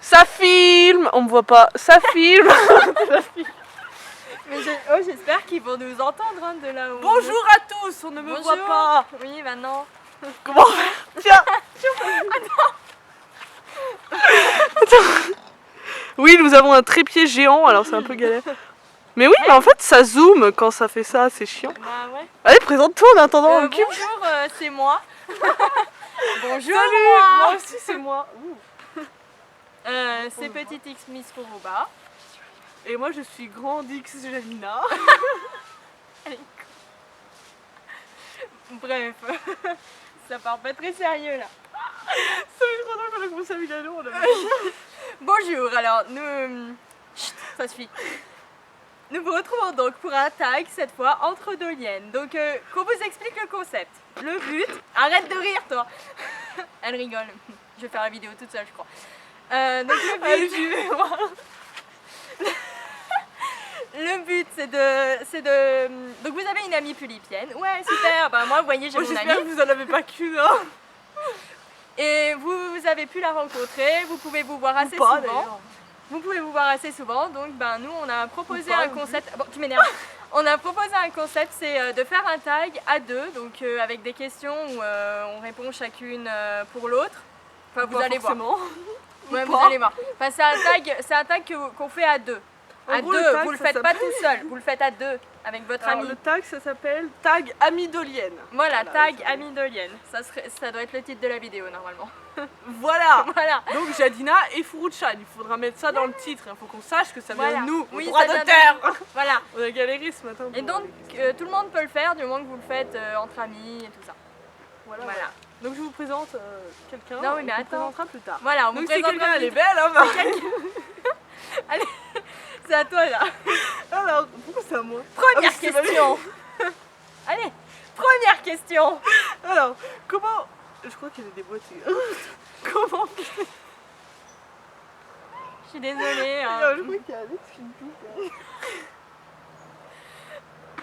Ça filme. On me voit pas. Ça filme. Mais j'espère qu'ils vont nous entendre hein, de là où. Bonjour à tous. On ne me voit pas. Oui, maintenant. Comment faire? Tiens. Attends. Oui, nous avons un trépied géant, alors c'est un peu galère. Mais oui, mais en fait, ça zoome quand ça fait ça, c'est chiant. Bah ouais. Allez, présente-toi en attendant le cube. Bonjour, c'est moi. Bonjour. Salut, moi aussi c'est moi. C'est Petite X Miss Kuruba. Et moi je suis Grande X Janina. Bref, ça part pas très sérieux là. Ça fait trop drôle qu'on a commencé à Milano. Bonjour, alors nous... Chut, ça suffit. Nous vous retrouvons donc pour un tag, cette fois entre deux liens. Donc qu'on vous explique le concept. Le but... Arrête de rire toi. Elle rigole. Je vais faire la vidéo toute seule je crois. Donc le but... Allez, j'y vais voir. Le but c'est de... Donc vous avez une amie pulipienne. Ouais super, bah moi vous voyez j'ai mon amie. J'espère que vous en avez pas qu'une hein. Et vous avez pu la rencontrer, vous pouvez vous voir assez souvent. Vous pouvez vous voir assez souvent, donc ben, nous on a proposé un concept. Bon, tu m'énerves. On a proposé un concept, c'est de faire un tag à deux, donc avec des questions où on répond chacune pour l'autre. Enfin, vous allez voir. Ouais, vous allez voir. Enfin, c'est un tag qu'on fait à deux. À deux, vous le faites pas tout seul, vous le faites à deux avec votre ami. Le tag ça s'appelle tag amidolienne. Voilà, tag amidolienne. Ça doit être le titre de la vidéo normalement. Voilà. Voilà. Donc Jadina et Furuchan, il faudra mettre ça dans le titre, il faut qu'on sache que ça vient de nous, oui, droit d'auteur. Voilà. On a galéré ce matin. Et donc tout le monde peut le faire du moment que vous le faites entre amis et tout ça. Voilà. Donc je vous présente quelqu'un. Non oui mais on attends. présentera plus tard. Voilà, on donc vous c'est présente quelqu'un, elle est belle hein. Allez, c'est à toi là. Alors, pourquoi c'est à moi? Première question. Allez, première question. Alors, comment... Je crois qu'elle est déboîtée. Comment... Je suis désolée. Hein. Non, je crois qu'il y a Alex qui me touche.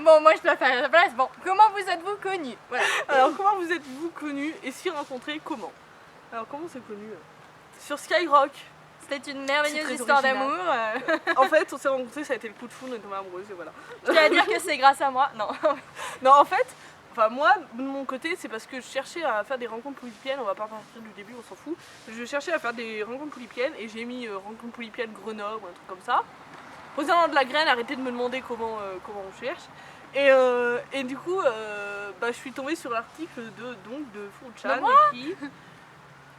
Bon, moi je dois faire la place. Bon, comment vous êtes-vous connus? Voilà. Alors, comment vous êtes-vous connus et s'y rencontrés comment? Alors, comment c'est connu? Sur Skyrock. C'était une merveilleuse histoire d'amour. En fait, on s'est rencontrés, ça a été le coup de foudre, on est tombés amoureuses et voilà. Je tiens à dire que c'est grâce à moi. Non. Non, en fait, enfin moi, de mon côté, c'est parce que je cherchais à faire des rencontres polypiennes, on va pas partir du début, on s'en fout. Je cherchais à faire des rencontres polypiennes et j'ai mis rencontre polypienne Grenoble ou un truc comme ça. Posant de la graine, arrêtez de me demander comment on cherche. Et du coup, je suis tombée sur l'article de Furuchan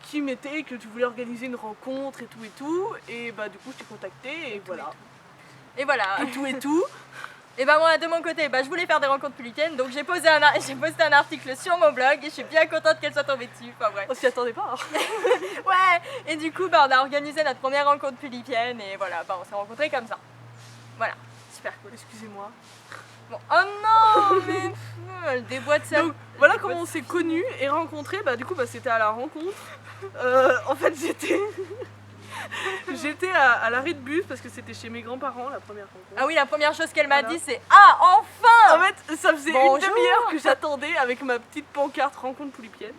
qui mettait que tu voulais organiser une rencontre et tout, et bah du coup je t'ai contacté et voilà. Et voilà. Et tout. Et bah moi de mon côté, je voulais faire des rencontres polypiennes, donc j'ai posté un article sur mon blog et je suis bien contente qu'elle soit tombée dessus. Enfin bref. On s'y attendait pas. Ouais. Et du coup on a organisé notre première rencontre polypienne et voilà, on s'est rencontrés comme ça. Voilà, super cool. Excusez-moi. Bon, oh non, mais elle déboîte ça. Donc voilà comment on s'est connus et rencontrés. Du coup c'était à la rencontre. En fait j'étais à l'arrêt de bus parce que c'était chez mes grands-parents la première rencontre. Ah oui, la première chose qu'elle m'a dit c'est ah enfin. En fait ça faisait une demi-heure que j'attendais avec ma petite pancarte rencontre polypienne.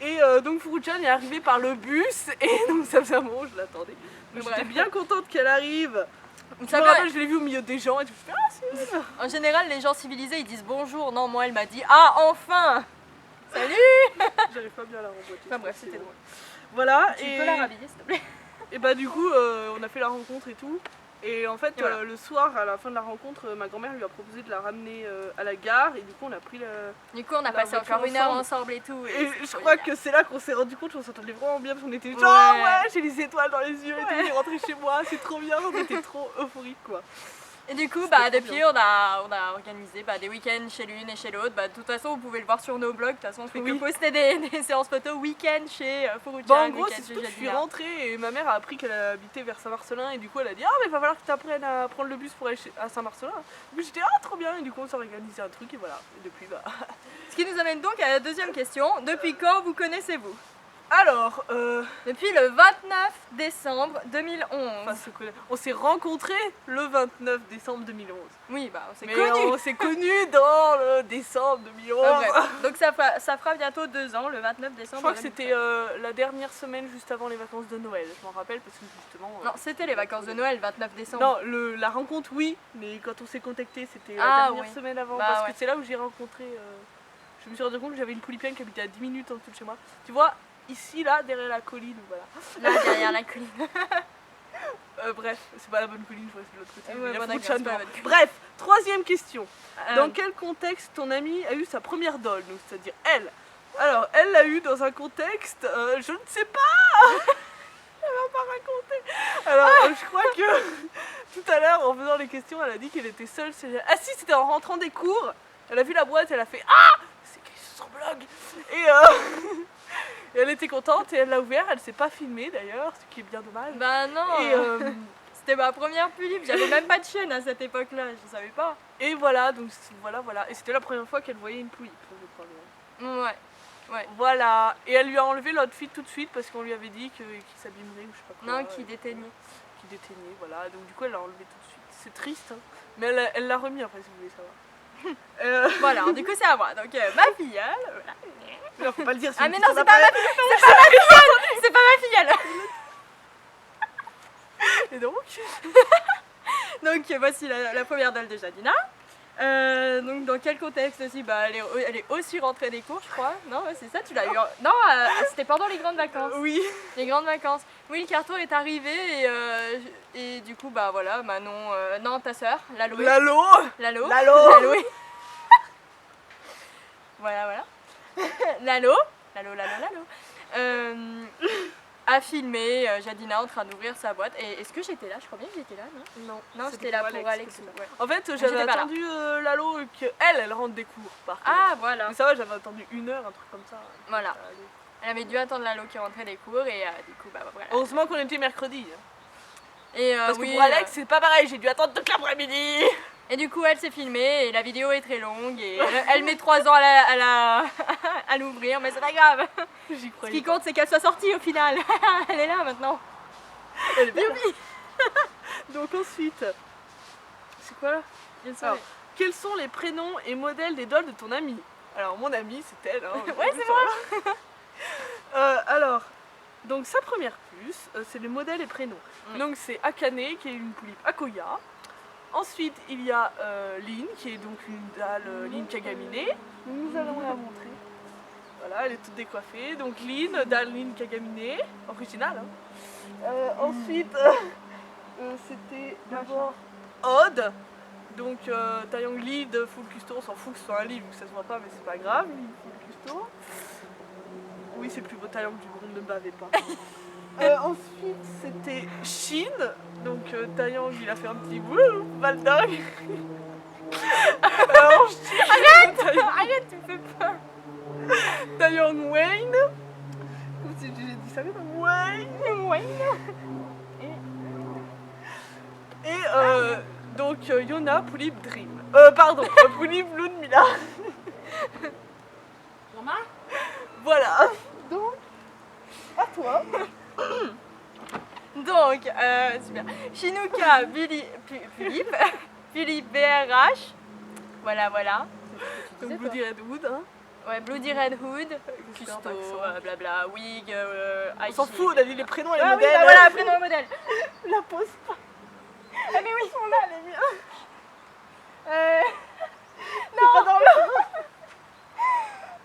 Et donc Furuchan est arrivée par le bus et donc ça faisait un moment où je l'attendais. J'étais bien contente qu'elle arrive. Je me rappelle, je l'ai vue au milieu des gens et je me suis fait En général, les gens civilisés ils disent bonjour. Non, moi elle m'a dit ah enfin. Salut. J'arrive pas bien à la rencontrer. Enfin bref, c'était drôle. Voilà. Tu peux la rhabiller s'il te plaît. Et du coup, on a fait la rencontre et tout. Et en fait, voilà. Le soir, à la fin de la rencontre, ma grand-mère lui a proposé de la ramener à la gare. Et du coup, on a pris Du coup, on a passé encore une heure ensemble et tout. Et je crois que c'est là qu'on s'est rendu compte qu'on s'entendait vraiment bien. Parce qu'on était genre, ouais, j'ai les étoiles dans les yeux et tout. On est rentré chez moi, c'est trop bien. On était trop euphoriques quoi. Et du coup, depuis, on a organisé des week-ends chez l'une et chez l'autre. De toute façon, vous pouvez le voir sur nos blogs. De toute façon, on fait que poster des séances photos week-end chez Furuchan. En gros, c'est surtout que je suis rentrée et ma mère a appris qu'elle habitait vers Saint-Marcelin. Et du coup, elle a dit, ah, mais il va falloir que tu apprennes à prendre le bus pour aller à Saint-Marcelin. Du coup, j'étais, ah, trop bien. Et du coup, on s'est organisé un truc et voilà. Et depuis, Ce qui nous amène donc à la deuxième question. Depuis quand vous connaissez-vous? Alors, Depuis le 29 décembre 2011. on s'est rencontrés le 29 décembre 2011. Oui, bah on s'est Mais connus. on s'est connus dans le décembre 2011. Bref. Donc ça fera bientôt 2 ans, le 29 décembre. Je crois que c'était la dernière semaine juste avant les vacances de Noël. Je m'en rappelle parce que justement... Non, c'était les vacances de Noël, 29 décembre. Non, la rencontre, oui, mais quand on s'est contacté, c'était la dernière semaine avant. Bah, parce que c'est là où j'ai rencontré... je me suis rendu compte que j'avais une poulipienne qui habitait à 10 minutes en dessous de chez moi. Tu vois, ici, là, derrière la colline, voilà. Là, derrière la colline. Bref, c'est pas la bonne colline, je crois que c'est de l'autre côté. Ouais, Il y a bon, beaucoup de d'accord, chats c'est pas la dedans. bonne Bref, troisième question. Dans quel contexte ton amie a eu sa première doll, donc c'est-à-dire elle? Alors, elle l'a eu dans un contexte, je ne sais pas. Elle m'a pas raconté. Alors, je crois que tout à l'heure, en faisant les questions, elle a dit qu'elle était seule. Ah si, c'était en rentrant des cours. Elle a vu la boîte, elle a fait ah, c'est écrit sur son blog. Et elle était contente et elle l'a ouvert. Elle s'est pas filmée d'ailleurs, ce qui est bien dommage. Bah non. Et c'était ma première pulip. J'avais même pas de chaîne à cette époque-là. Je savais pas. Et voilà, donc voilà. Et c'était la première fois qu'elle voyait une poulipe, je crois bien. Ouais. Ouais. Voilà, et elle lui a enlevé l'outfit tout de suite parce qu'on lui avait dit qu'il s'abîmerait ou je sais pas quoi. Non, qu'il déteignait. Qui déteignait, voilà. Donc du coup, elle l'a enlevé tout de suite. C'est triste, hein. Mais elle l'a remis après, si vous voulez savoir. Voilà, du coup, c'est à moi. Donc, ma filleule. Voilà. Non, faut pas le dire. Ah, mais non, c'est pas ma filleule. C'est pas ma filleule. C'est pas ma filleule. Et donc donc, voici la première doll de Jadina. Donc dans quel contexte aussi? Bah elle est aussi rentrée des cours, je crois. Non, c'est ça, tu l'as eu. Non, c'était pendant les grandes vacances. Oui. Les grandes vacances. Oui, le carton est arrivé et du coup bah voilà, Manon, non ta sœur, Lalo. Lalo. Voilà. Lalo. A filmé Jadina en train d'ouvrir sa boîte. Et est-ce que j'étais là? Je crois bien que j'étais là, non? Non, j'étais là pour Alex. Ouais. En fait, j'avais attendu Lalo et qu'elle rentre des cours par contre. Ah, voilà. Mais ça va, j'avais attendu 1 heure, un truc comme ça. Voilà. Elle avait dû attendre Lalo qui rentrait des cours et du coup, bah voilà. Heureusement qu'on était mercredi. Et, parce que pour Alex, c'est pas pareil, j'ai dû attendre toute l'après-midi. Et du coup, elle s'est filmée et la vidéo est très longue et elle met 3 ans à l'ouvrir, mais c'est pas grave. J'y crois. Ce qui compte, c'est qu'elle soit sortie au final. Elle est là maintenant. Elle est bien. Donc ensuite, c'est quoi là? Alors, quels sont les prénoms et modèles des dolls de ton amie? Alors mon amie, c'est elle. Hein, ouais, c'est vrai. Alors, donc sa première puce, c'est les modèles et prénoms. Donc c'est Akane, qui est une poulipe Akoya. Ensuite, il y a Lynn, qui est donc une dalle Lynn Kagamine. Nous allons la montrer. Voilà, elle est toute décoiffée. Donc Lynn, dalle Lynn Kagamine, originale. Hein. Ensuite, c'était d'abord Odd. Donc Taeyong Lee de Full Custo, on s'en fout que ce soit un livre, que ça se voit pas, mais c'est pas grave. Full Custo. Oui, c'est le plus beau Taeyong du monde, ne bavez pas. Ensuite, c'était Shin. Donc Taeyong, il a fait un petit wouh, Valdog. Arrête, tu me fais peur. Taeyong Wayne. Comme si j'ai dit ça, Wayne. Et donc Yona, Poulip Dream. Poulip Loon Mila. Maman. Voilà. Donc, à toi. Donc, super. Shinuka, Philippe BRH. Voilà. Donc Bloody Red Hood, hein. Ouais, Bloody Red Hood, Custo, blabla, Wig, on s'en fout, on a dit les prénoms et les modèles. Oui, bah voilà, prénom et modèle. La pose pas. Ah mais oui, ils sont là, les miens. Non, pas dans l'eau.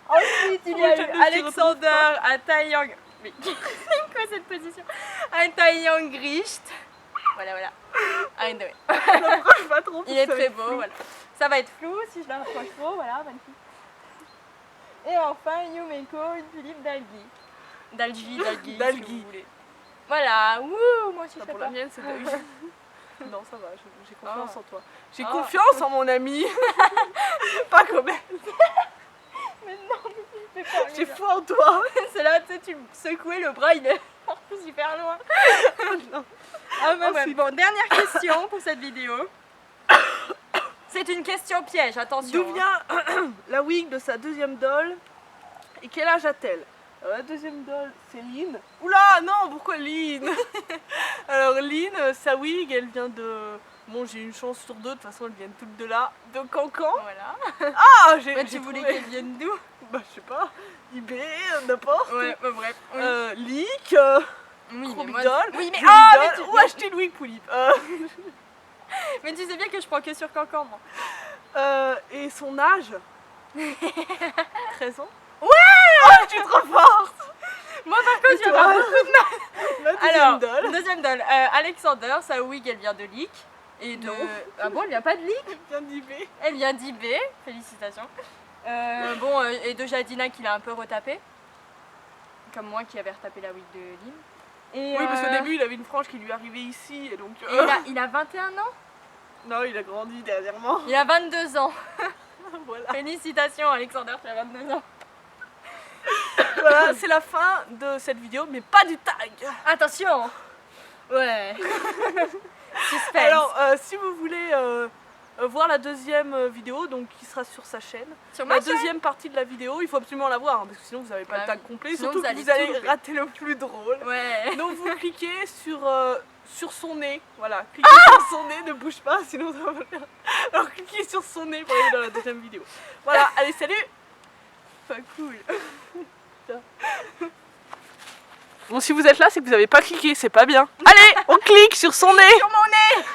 Ensuite, il y a eu Alexander à Taeyang. Mais c'est quoi cette position? À Taeyang Gricht. Voilà. Pas trop. Il est très beau, voilà. Ça va être flou si je la rapproche trop, voilà, magnifique. Et enfin, Yumeko, une Philippe Dalgi, si vous voulez. Voilà, wouh, moi aussi je sais pour pas. la mienne, c'est Dalgi. Non, ça va, j'ai confiance en toi. J'ai confiance en mon ami. Pas comme elle. Mais non, mais fais pas. J'ai foi en toi. C'est là, tu sais, tu me secouais le bras, il est en plus hyper loin. Non. Ah bah ouais. Bon, dernière question pour cette vidéo. C'est une question piège, attention. D'où vient la wig de sa deuxième doll et quel âge a-t-elle? La deuxième doll, c'est Lynn. Oula, non, pourquoi Lynn? Alors Lynn, sa wig, elle vient de... Bon, j'ai une chance sur deux, de toute façon, elles viennent toutes de là, de Cancan. Voilà. Ah, j'ai Tu voulais trouvé. qu'elles viennent d'où? Bah, je sais pas, eBay, n'importe. Ouais, bah bref. Oui. Leak, Oui, mais Chromidol, moi... Oui, mais... Jolidol, Ah, mais tu... ou acheter une wig Poulip. Mais tu sais bien que je prends que sur Cancan, moi. Et son âge 13 ans. Ouais. Oh, je suis trop forte. Moi, par contre, j'ai pas beaucoup de mal. La deuxième Alors, doll. deuxième doll. Alexander, sa wig, elle vient de Leak. Et de... Non. Ah bon, elle vient pas de Leak? Elle vient d'eBay. Elle vient d'eBay. Félicitations. Bon, et de Jadina qui l'a un peu retapé. Comme moi qui avait retapé la wig de Lynn. Et Oui, parce qu'au début, il avait une frange qui lui arrivait ici, et donc... et il a 21 ans? Non, il a grandi dernièrement. Il a 22 ans. Voilà. Félicitations Alexander, tu as 22 ans. Voilà, c'est la fin de cette vidéo, mais pas du tag. Attention. Ouais. Suspense. Alors, si vous voulez voir la deuxième vidéo, donc qui sera sur sa chaîne, Sur ma la chaîne. deuxième partie de la vidéo, il faut absolument la voir, hein, parce que sinon vous n'avez pas Bah le tag oui. complet, Sinon, surtout vous que allez vous allez tout louper. rater le plus drôle. Ouais. Donc vous cliquez sur son nez, voilà, cliquez sur son nez, ne bouge pas, sinon ça va pas faire. Alors cliquez sur son nez pour aller dans la deuxième vidéo. Voilà, allez, salut. Pas cool. Bon, si vous êtes là, c'est que vous n'avez pas cliqué, c'est pas bien. Allez, on clique sur son nez. Sur mon nez.